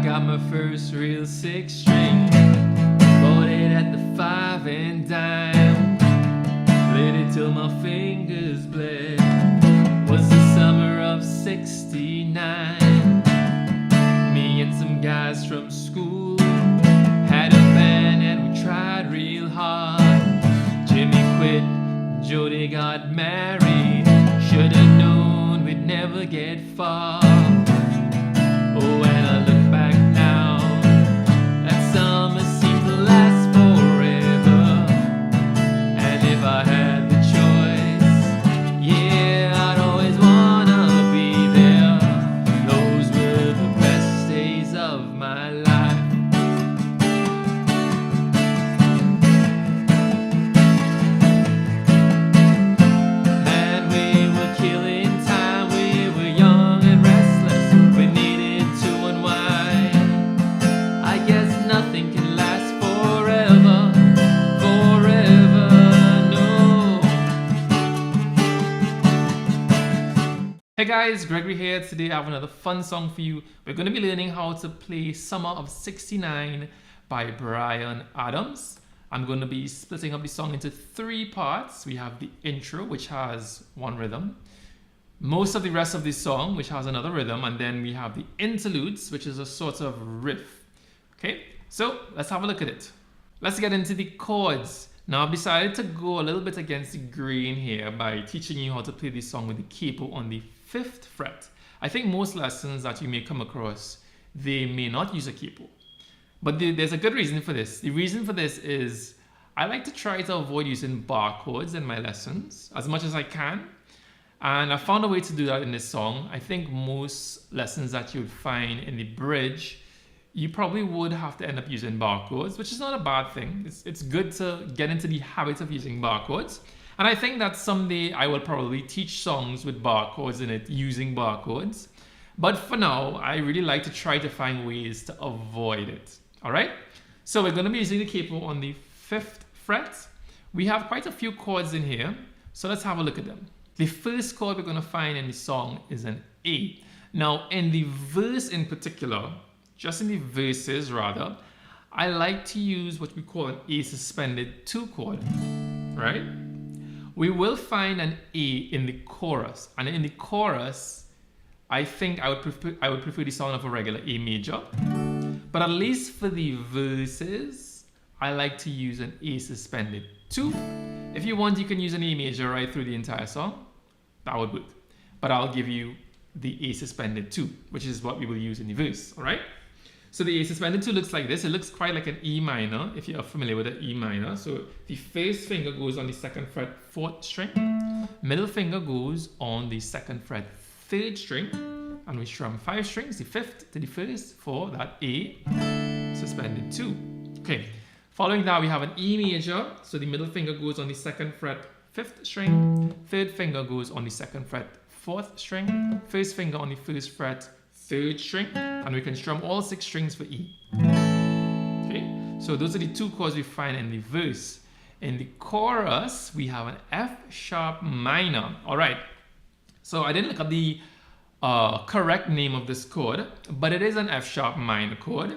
got my first real 6-string. Bought it at the 5 and dime. Played it till my fingers bled. Was the summer of '69. Me and some guys from school had a band and we tried real hard. Jimmy quit, Jody got married. Should've known we'd never get far. Oh, when I look back now, that summer seemed to last forever. And if I had the choice, yeah, I'd always wanna be there. Those were the best days of my life. Man, we were killing time, we were young and restless. We needed to unwind. I guess nothing can last forever, forever, no. Hey guys, Gregory here. Today I have another fun song for you. We're going to be learning how to play Summer of '69 by Bryan Adams. I'm going to be splitting up the song into 3 parts. We have the intro, which has 1 rhythm. Most of the rest of the song, which has another rhythm. And then we have the interludes, which is a sort of riff. Okay, so let's have a look at it. Let's get into the chords. Now I've decided to go a little bit against the grain here by teaching you how to play this song with the capo on the 5th fret. I think most lessons that you may come across, they may not use a capo. But there's a good reason for this. The reason for this is I like to try to avoid using bar chords in my lessons as much as I can. And I found a way to do that in this song. I think most lessons that you would find in the bridge, you probably would have to end up using bar chords, which is not a bad thing. It's good to get into the habit of using bar chords. And I think that someday I will probably teach songs with bar chords in it using bar chords. But for now, I really like to try to find ways to avoid it. All right? So we're going to be using the capo on the 5th fret. We have quite a few chords in here. So let's have a look at them. The first chord we're going to find in the song is an A. Now, in the verse in particular, just in the verses rather, I like to use what we call an A suspended 2 chord, right? We will find an A in the chorus, and in the chorus, I think I would prefer the sound of a regular A major, but at least for the verses, I like to use an A suspended 2. If you want, you can use an A major right through the entire song. That would work, but I'll give you the A suspended 2, which is what we will use in the verse, all right? So the A suspended 2 looks like this. It looks quite like an E minor, if you're familiar with an E minor. So the first finger goes on the 2nd fret, 4th string. Middle finger goes on the 2nd fret, 3rd string. And we strum 5 strings, the 5th to the 1st for that A suspended 2. Okay, following that we have an E major. So the middle finger goes on the 2nd fret, 5th string. 3rd finger goes on the 2nd fret, 4th string. 1st finger on the 1st fret, 3rd string, and we can strum all 6 strings for E. Okay, so those are the 2 chords we find in the verse. In the chorus, we have an F sharp minor. All right, so I didn't look up the correct name of this chord, but it is an F sharp minor chord,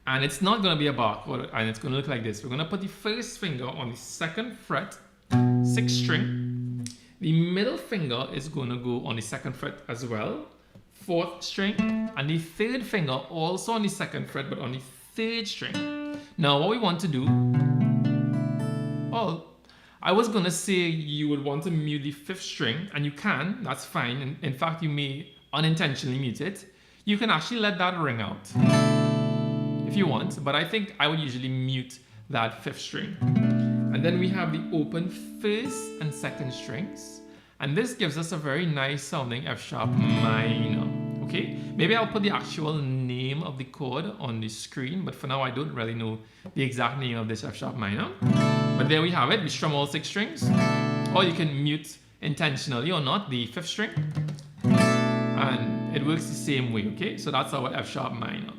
and it's not going to be a bar chord, and it's going to look like this. We're going to put the first finger on the 2nd fret, 6th string. The middle finger is going to go on the 2nd fret as well, 4th string, and the 3rd finger also on the 2nd fret but on the 3rd string. Now what we want to do, well, I was gonna say you would want to mute the 5th string, and you can, that's fine. In fact, you may unintentionally mute it. You can actually let that ring out if you want, but I think I would usually mute that 5th string. And then we have the open 1st and 2nd strings. And this gives us a very nice sounding F sharp minor. Okay, maybe I'll put the actual name of the chord on the screen, but for now I don't really know the exact name of this F sharp minor. But there we have it. We strum all 6 strings, or you can mute intentionally or not the 5th string, and it works the same way. Okay, so that's our F sharp minor.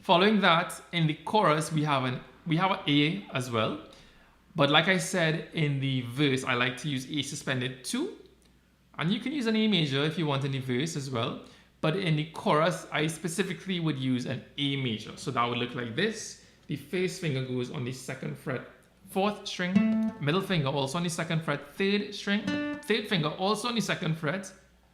Following that, in the chorus we have an A as well, but like I said in the verse, I like to use A suspended 2. And you can use an A major if you want in the verse as well. but in the chorus, I specifically would use an A major. So that would look like this. The first finger goes on the 2nd fret, 4th string, middle finger also on the 2nd fret, 3rd string, 3rd finger also on the 2nd fret,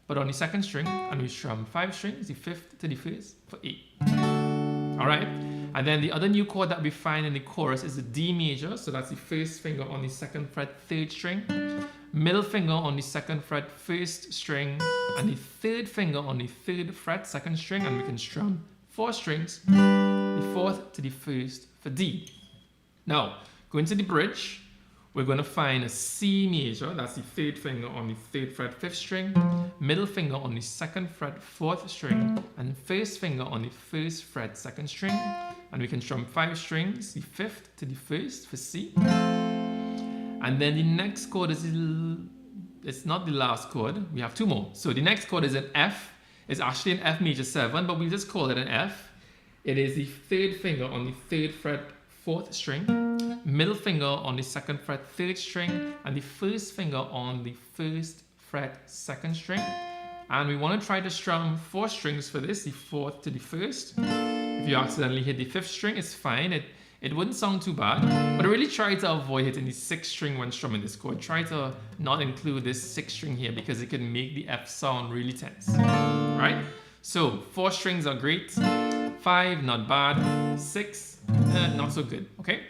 but on the 2nd string, and we strum 5 strings, the 5th to the 1st for A. All right, and then the other new chord that we find in the chorus is the D major, so that's the 1st finger on the 2nd fret, 3rd string, middle finger on the 2nd fret, 1st string, and the 3rd finger on the 3rd fret, 2nd string, and we can strum 4 strings, the 4th to the 1st for D. Now, going to the bridge, we're going to find a C major, that's the 3rd finger on the 3rd fret, 5th string, middle finger on the 2nd fret, 4th string, and 1st finger on the 1st fret, 2nd string, and we can strum 5 strings, the 5th to the 1st for C. And then the next chord is, it's not the last chord, we have 2 more. So the next chord is an F, it's actually an F major 7, but we'll just call it an F. It is the 3rd finger on the 3rd fret, 4th string, middle finger on the 2nd fret, 3rd string, and the 1st finger on the 1st fret, 2nd string. And we want to try to strum 4 strings for this, the 4th to the 1st. If you accidentally hit the 5th string, it's fine. It wouldn't sound too bad, but really try to avoid hitting the 6th string when strumming this chord. Try to not include this 6th string here because it can make the F sound really tense. Right? So 4 strings are great, 5 not bad, 6 not so good. Okay.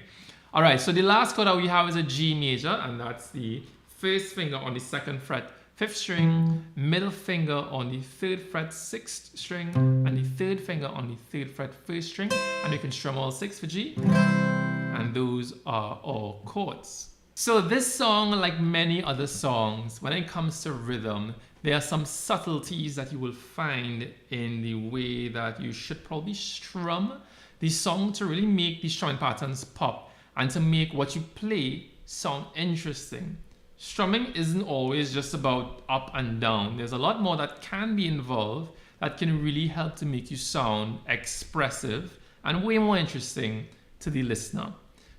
All right. So the last chord that we have is a G major, and that's the 1st finger on the 2nd fret, 5th string, middle finger on the 3rd fret, 6th string, and the 3rd finger on the 3rd fret, 1st string, and you can strum all 6 for G, and those are all chords. So this song, like many other songs, when it comes to rhythm, there are some subtleties that you will find in the way that you should probably strum the song to really make the strumming patterns pop and to make what you play sound interesting. Strumming isn't always just about up and down. There's a lot more that can be involved that can really help to make you sound expressive and way more interesting to the listener.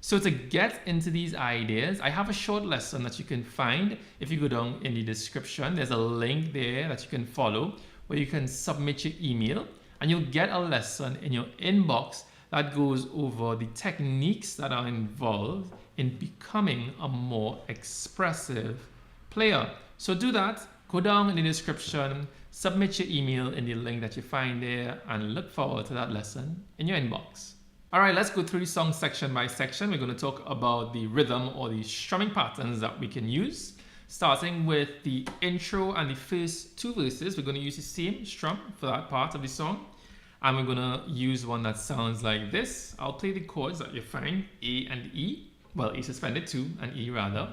So to get into these ideas, I have a short lesson that you can find if you go down in the description. There's a link there that you can follow where you can submit your email and you'll get a lesson in your inbox that goes over the techniques that are involved in becoming a more expressive player. So do that, go down in the description, submit your email in the link that you find there, and look forward to that lesson in your inbox. All right, let's go through the song section by section. We're going to talk about the rhythm or the strumming patterns that we can use. Starting with the intro and the first 2 verses, we're going to use the same strum for that part of the song. And we're going to use one that sounds like this. I'll play the chords that you find, A and E. Well, A suspended 2 and E rather.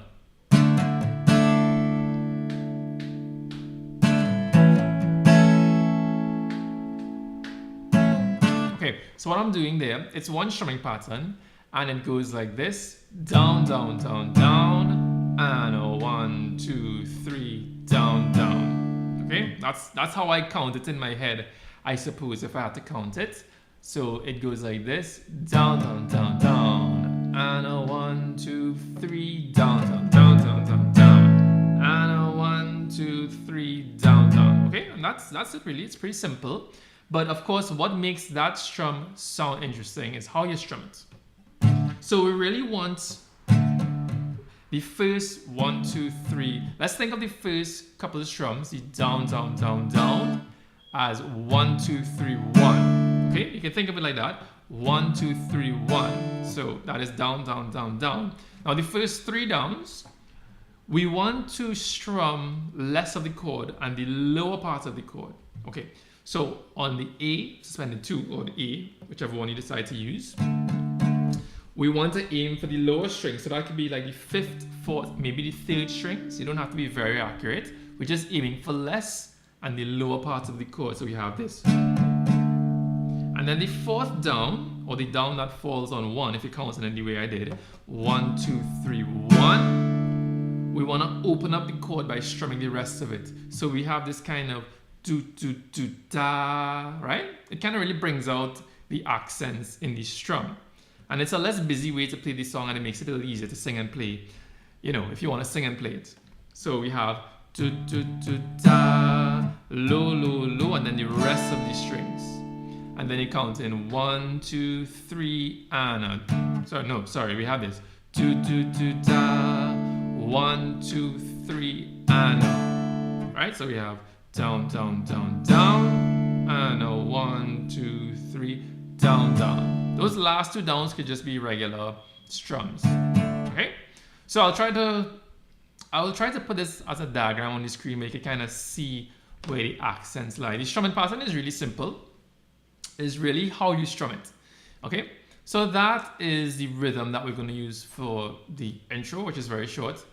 Okay, so what I'm doing there, it's one strumming pattern, and it goes like this: down, down, down, down, and a 1, 2, 3, down, down. Okay, that's how I count it in my head, I suppose, if I had to count it. So it goes like this: down, down, down, down, and a 1, 2, 3, down, down, down, down, down, down, and a 1, 2, 3, down, down. Okay, and that's it really. It's pretty simple. But of course, what makes that strum sound interesting is how you strum it. So we really want the first 1, 2, 3. Let's think of the first couple of strums, the down, down, down, down, as 1, 2, 3, 1. Okay, you can think of it like that. 1, 2, 3, 1. So that is down, down, down, down. Now the first 3 downs, we want to strum less of the chord and the lower part of the chord. Okay, so on the A suspended 2 or the A, whichever one you decide to use, we want to aim for the lower string. So that could be like the 5th, 4th, maybe the 3rd string. So you don't have to be very accurate. We're just aiming for less and the lower part of the chord. So we have this. And then the 4th down, or the down that falls on 1, if you count it in the way I did, 1, 2, 3, 1. We want to open up the chord by strumming the rest of it. So we have this kind of do, do, do, da, right? It kind of really brings out the accents in the strum. And it's a less busy way to play this song, and it makes it a little easier to sing and play, you know, if you want to sing and play it. So we have do, do, do, da, low, low, low, and then the rest of the strings. And then you count in 1, 2, 3, and sorry, we have this. Do, do, do, da, 1, 2, 3, and right? So we have down, down, down, down, and 1, 2, 3, down, down. Those last two downs could just be regular strums. Okay? So I will try to put this as a diagram on the screen, make you kind of see where the accents lie. The strumming pattern is really simple. It's really how you strum it. Okay? So that is the rhythm that we're going to use for the intro, which is very short,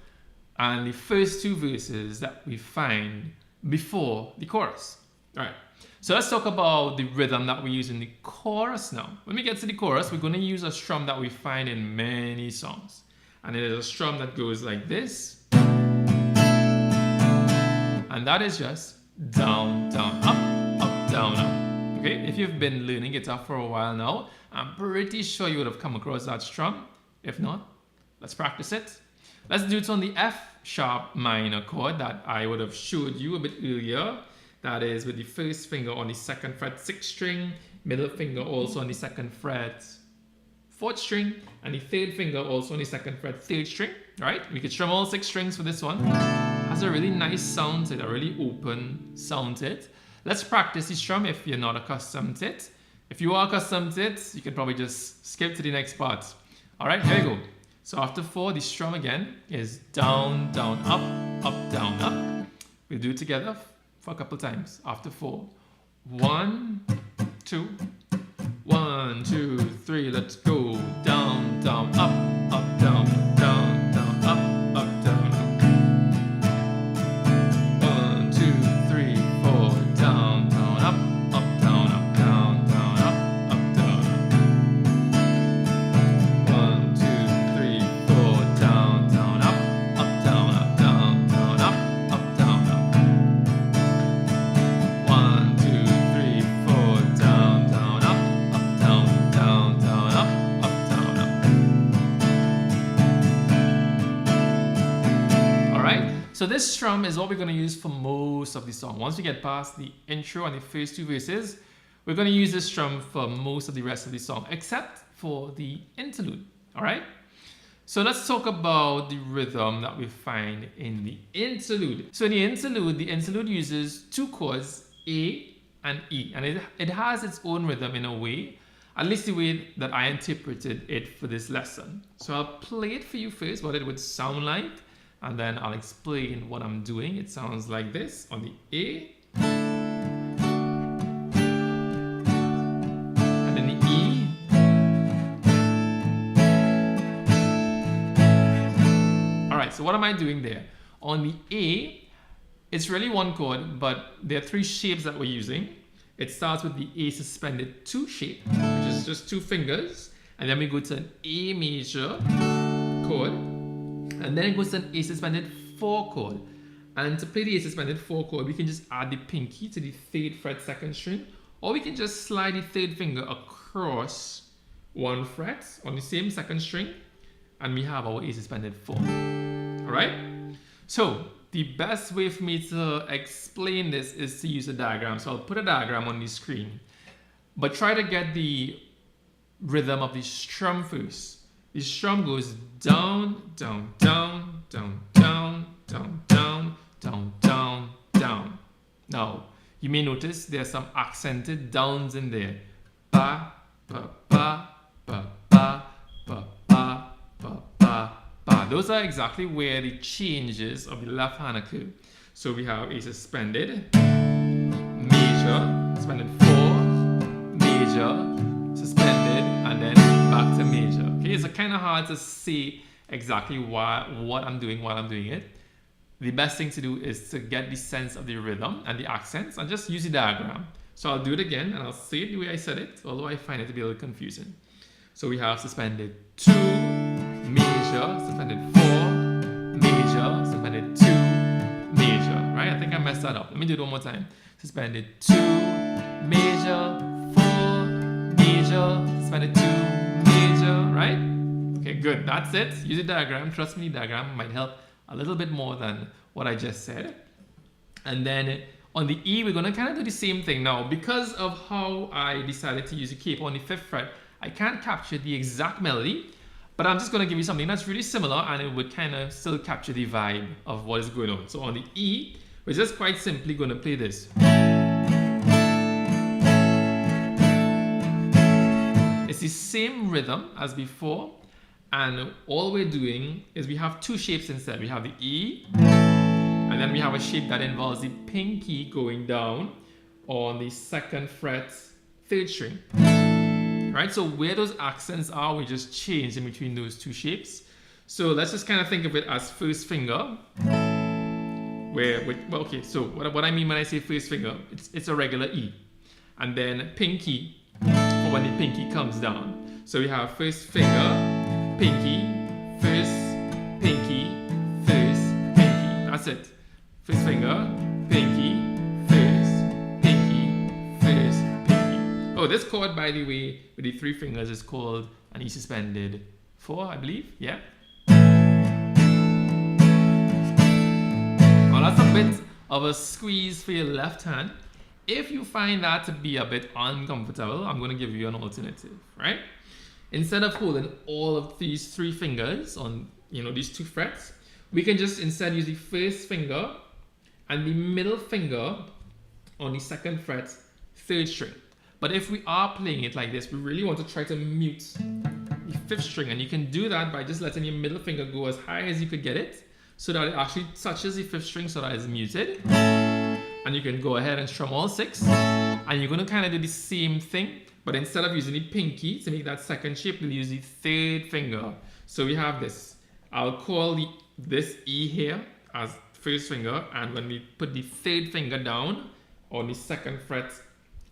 and the first two verses that we find before the chorus. All right. So let's talk about the rhythm that we use in the chorus now. When we get to the chorus, we're going to use a strum that we find in many songs. And it is a strum that goes like this. And that is just down, down, up, up, down, up. Okay? If you've been learning guitar for a while now, I'm pretty sure you would have come across that strum. If not, let's practice it. Let's do it on the F sharp minor chord that I would have showed you a bit earlier. That is with the first finger on the 2nd fret 6th string, middle finger also on the 2nd fret 4th string, and the 3rd finger also on the 2nd fret 3rd string. Right? We could strum all 6 strings for this one. Has a really nice sound to it, a really open sound to it. Let's practice the strum if you're not accustomed to it. If you are accustomed to it, you can probably just skip to the next part. All right, here we go. So after 4, the strum again is down, down, up, up, down, up. We'll do it together for a couple times. After 4, 1, 2, 1, 2, 3. Let's go down, down, up, up, down, down, down, up, up, down, up. 1, 2, 3, 4. Down, down, up, up, down, up, down, down, up, up, down, up. 1, 2, 3, 4. Down, down, up, up, down, up, down, down, up, up, down, up. 1, 2, 3, 4. Down, down, up, down, down, down, up, down, up. All right. So this strum is what we're going to use for most of the song. Once we get past the intro and the first two verses, we're going to use this strum for most of the rest of the song, except for the interlude. All right. So let's talk about the rhythm that we find in the interlude. So in the interlude uses two chords, A and E, and it has its own rhythm in a way, at least the way that I interpreted it for this lesson. So I'll play it for you first, what it would sound like, and then I'll explain what I'm doing. It sounds like this on the A, and then the E, all right, so what am I doing there? On the A, it's really one chord, but there are 3 shapes that we're using. It starts with the A suspended 2 shape, which is just 2 fingers, and then we go to an A major chord, and then it goes to an A suspended 4 chord. And to play the A suspended 4 chord, we can just add the pinky to the 3rd fret 2nd string, or we can just slide the 3rd finger across 1 fret on the same 2nd string, and we have our A suspended 4. All right? So the best way for me to explain this is to use a diagram. So I'll put a diagram on the screen, but try to get the rhythm of the strum first. The strum goes down, down, down, down, down, down, down, down, down, down. Now, you may notice there's some accented downs in there. Ba, ba, ba, ba, ba, ba, ba, ba, ba, ba. Those are exactly where the changes of the left hand occur. So we have a suspended, major, suspended 4, major, suspended, and then back to major. Okay, it's kind of hard to see exactly what I'm doing while I'm doing it. The best thing to do is to get the sense of the rhythm and the accents and just use the diagram. So I'll do it again and I'll say it the way I said it, although I find it to be a little confusing. So we have suspended 2, major, suspended 4, major, suspended 2, major, right? I think I messed that up. Let me do it one more time. Suspended 2, major, 4, major, suspended 2, major, right? Okay, good. That's it. Use the diagram. Trust me, the diagram might help a little bit more than what I just said. And then on the E, we're going to kind of do the same thing. Now, because of how I decided to use the capo on the 5th fret, I can't capture the exact melody, but I'm just going to give you something that's really similar, and it would kind of still capture the vibe of what is going on. So on the E, we're just quite simply going to play this. It's the same rhythm as before, and all we're doing is we have two shapes instead. We have the E, and then we have a shape that involves the pinky going down on the 2nd fret, 3rd string. Right? So where those accents are, we just change in between those two shapes. So let's just kind of think of it as 1st finger. So what I mean when I say 1st finger, it's a regular E. And then pinky, for when the pinky comes down. So we have 1st finger, pinky, 1st, pinky, 1st, pinky. That's it. 1st finger, pinky, 1st, pinky, 1st, pinky. Oh, this chord, by the way, with the 3 fingers is called an E suspended 4, I believe. Yeah. Well, that's a bit of a squeeze for your left hand. If you find that to be a bit uncomfortable, I'm going to give you an alternative, right? Instead of holding all of these 3 fingers on, these 2 frets, we can just instead use the 1st finger and the middle finger on the 2nd fret, 3rd string. But if we are playing it like this, we really want to try to mute the 5th string, and you can do that by just letting your middle finger go as high as you could get it, so that it actually touches the 5th string, so that it's muted. And you can go ahead and strum all 6, and you're going to kind of do the same thing, but instead of using the pinky to make that 2nd shape, we'll use the 3rd finger. So we have this. I'll call this E here as 1st finger, and when we put the 3rd finger down on the 2nd fret,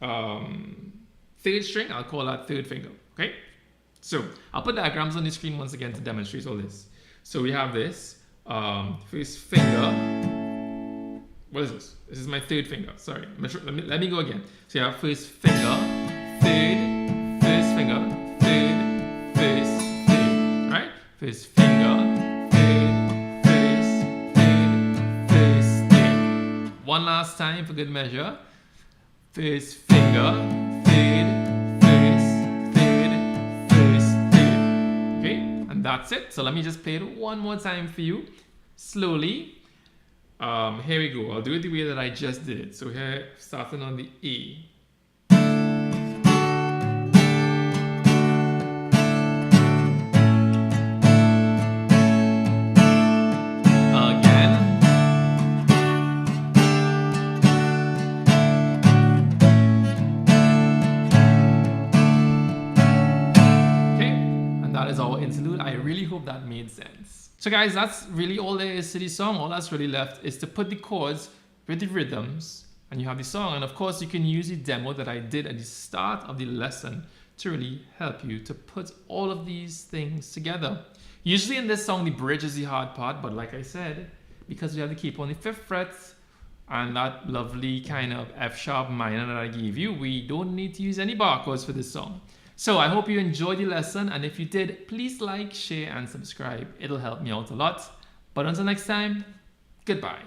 3rd string, I'll call that 3rd finger. Okay? So I'll put diagrams on the screen once again to demonstrate all this. So we have this 1st finger. What is this? This is my 3rd finger. Sorry. Let me go again. So you have 1st finger, 3rd, 1st finger, 3rd, 1st, 3rd. Alright? 1st finger, 3rd, 1st, 3rd, 1st, 3rd. One last time for good measure. 1st finger, 3rd, 1st, 3rd, 1st, 3rd. Okay? And that's it. So let me just play it one more time for you. Slowly. Here we go. I'll do it the way that I just did it. So here, starting on the E. Again. Okay, and that is our interlude. I really hope that made sense. So guys, that's really all there is to the song. All that's really left is to put the chords with the rhythms, and you have the song. And of course, you can use the demo that I did at the start of the lesson to really help you to put all of these things together. Usually in this song, the bridge is the hard part, but like I said, because we have the capo on the 5th fret and that lovely kind of F sharp minor that I gave you, we don't need to use any bar chords for this song. So I hope you enjoyed the lesson, and if you did, please like, share, and subscribe. It'll help me out a lot. But until next time, goodbye.